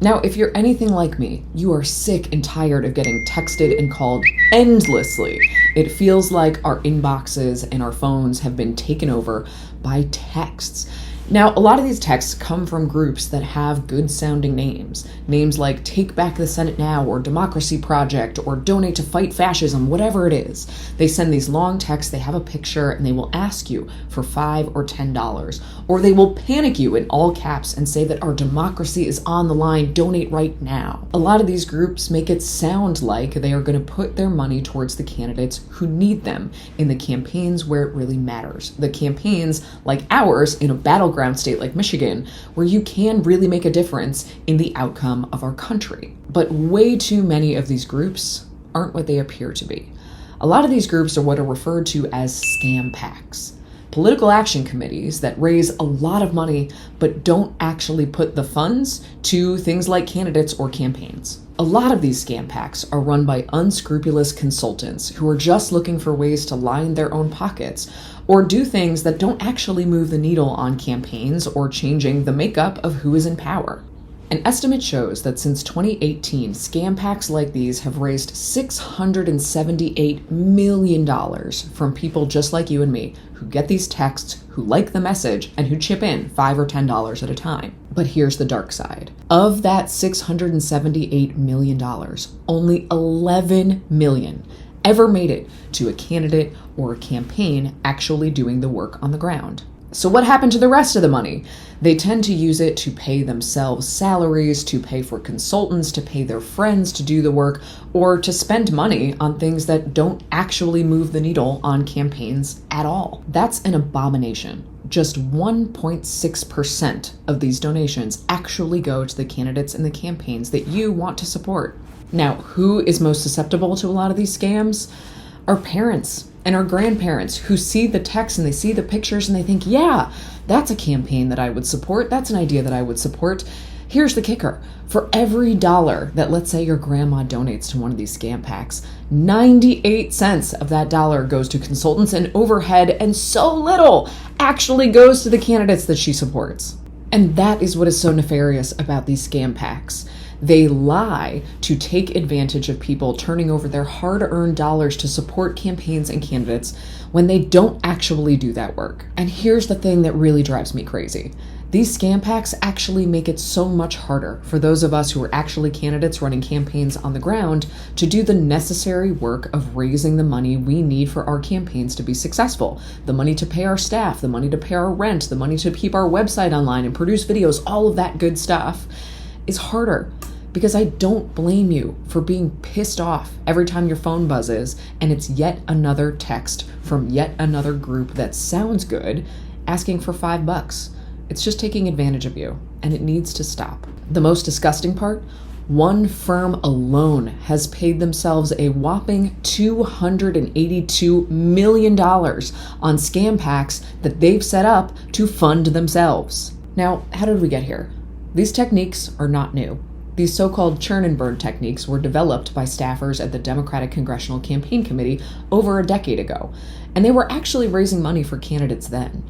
Now, if you're anything like me, you are sick and tired of getting texted and called endlessly. It feels like our inboxes and our phones have been taken over by texts. Now, a lot of these texts come from groups that have good sounding names. Names like Take Back the Senate Now, or Democracy Project, or Donate to Fight Fascism, whatever it is. They send these long texts, they have a picture, and they will ask you for $5 or $10. Or they will panic you in all caps and say that our democracy is on the line, donate right now. A lot of these groups make it sound like they are going to put their money towards the candidates who need them in the campaigns where it really matters. The campaigns like ours in a battleground state like Michigan, where you can really make a difference in the outcome of our country. But way too many of these groups aren't what they appear to be. A lot of these groups are what are referred to as scam PACs. Political action committees that raise a lot of money but don't actually put the funds to things like candidates or campaigns. A lot of these scam PACs are run by unscrupulous consultants who are just looking for ways to line their own pockets or do things that don't actually move the needle on campaigns or changing the makeup of who is in power. An estimate shows that since 2018, scam PACs like these have raised $678 million from people just like you and me who get these texts, who like the message, and who chip in $5 or $10 at a time. But here's the dark side. Of that $678 million, only $11 million ever made it to a candidate or a campaign actually doing the work on the ground. So what happened to the rest of the money? They tend to use it to pay themselves salaries, to pay for consultants, to pay their friends to do the work, or to spend money on things that don't actually move the needle on campaigns at all. That's an abomination. Just 1.6% of these donations actually go to the candidates and the campaigns that you want to support. Now, who is most susceptible to a lot of these scams? Our parents and our grandparents who see the text and they see the pictures and they think, yeah, that's a campaign that I would support. That's an idea that I would support. Here's the kicker. For every dollar that, let's say, your grandma donates to one of these scam PACs, 98 cents of that dollar goes to consultants and overhead, and so little actually goes to the candidates that she supports. And that is what is so nefarious about these scam PACs. They lie to take advantage of people turning over their hard-earned dollars to support campaigns and candidates when they don't actually do that work. And here's the thing that really drives me crazy. These scam PACs actually make it so much harder for those of us who are actually candidates running campaigns on the ground to do the necessary work of raising the money we need for our campaigns to be successful. The money to pay our staff, the money to pay our rent, the money to keep our website online and produce videos, all of that good stuff is harder. Because I don't blame you for being pissed off every time your phone buzzes and it's yet another text from yet another group that sounds good asking for $5. It's just taking advantage of you, and it needs to stop. The most disgusting part? One firm alone has paid themselves a whopping $282 million on scam PACs that they've set up to fund themselves. Now, how did we get here? These techniques are not new. These so-called churn and burn techniques were developed by staffers at the Democratic Congressional Campaign Committee over a decade ago, and they were actually raising money for candidates then.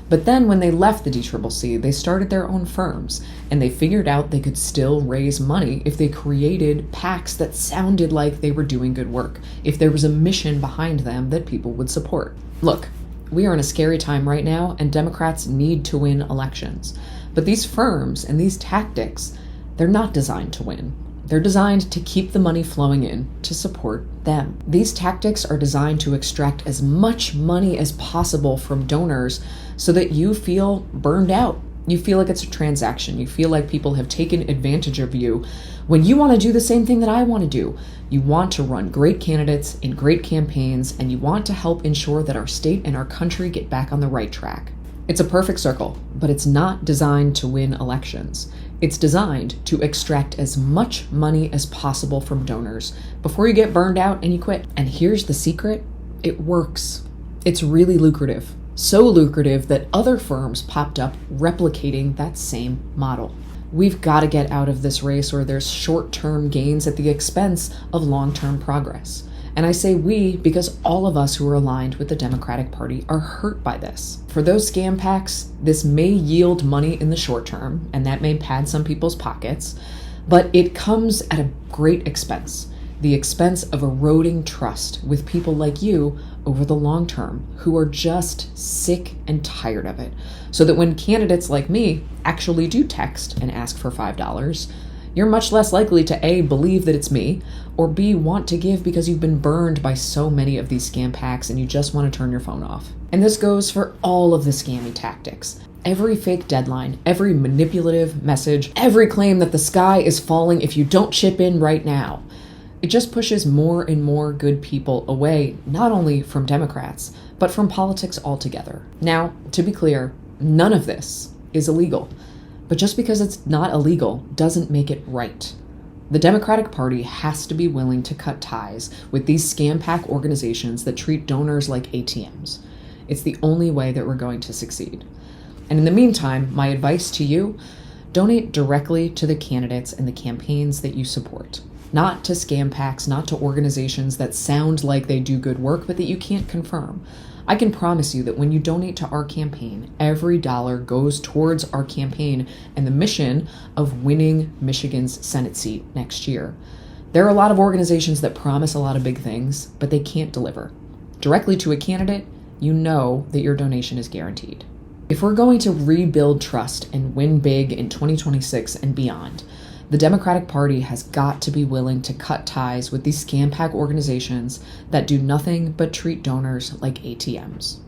But then when they left the DCCC, they started their own firms, and they figured out they could still raise money if they created PACs that sounded like they were doing good work, if there was a mission behind them that people would support. Look, we are in a scary time right now, and Democrats need to win elections. But these firms and these tactics, they're not designed to win. They're designed to keep the money flowing in to support them. These tactics are designed to extract as much money as possible from donors so that you feel burned out. You feel like it's a transaction. You feel like people have taken advantage of you when you want to do the same thing that I want to do. You want to run great candidates in great campaigns, and you want to help ensure that our state and our country get back on the right track. It's a perfect circle, but it's not designed to win elections. It's designed to extract as much money as possible from donors before you get burned out and you quit. And here's the secret. It works. It's really lucrative. So lucrative that other firms popped up replicating that same model. We've got to get out of this race where there's short-term gains at the expense of long-term progress. And I say we because all of us who are aligned with the Democratic Party are hurt by this. For those scam PACs, this may yield money in the short term, and that may pad some people's pockets, But it comes at a great expense. The expense of eroding trust with people like you over the long term who are just sick and tired of it. So that when candidates like me actually do text and ask for $5, you're much less likely to A, believe that it's me, or B, want to give because you've been burned by so many of these scam packs and you just want to turn your phone off. And this goes for all of the scammy tactics. Every fake deadline, every manipulative message, every claim that the sky is falling if you don't chip in right now. It just pushes more and more good people away, not only from Democrats, but from politics altogether. Now, to be clear, none of this is illegal. But just because it's not illegal doesn't make it right. The Democratic Party has to be willing to cut ties with these scam pack organizations that treat donors like ATMs. It's the only way that we're going to succeed. And in the meantime, my advice to you, donate directly to the candidates and the campaigns that you support. Not to scam packs, not to organizations that sound like they do good work, but that you can't confirm. I can promise you that when you donate to our campaign, every dollar goes towards our campaign and the mission of winning Michigan's Senate seat next year. There are a lot of organizations that promise a lot of big things, but they can't deliver. Directly to a candidate, you know that your donation is guaranteed. If we're going to rebuild trust and win big in 2026 and beyond, the Democratic Party has got to be willing to cut ties with these scam pack organizations that do nothing but treat donors like ATMs.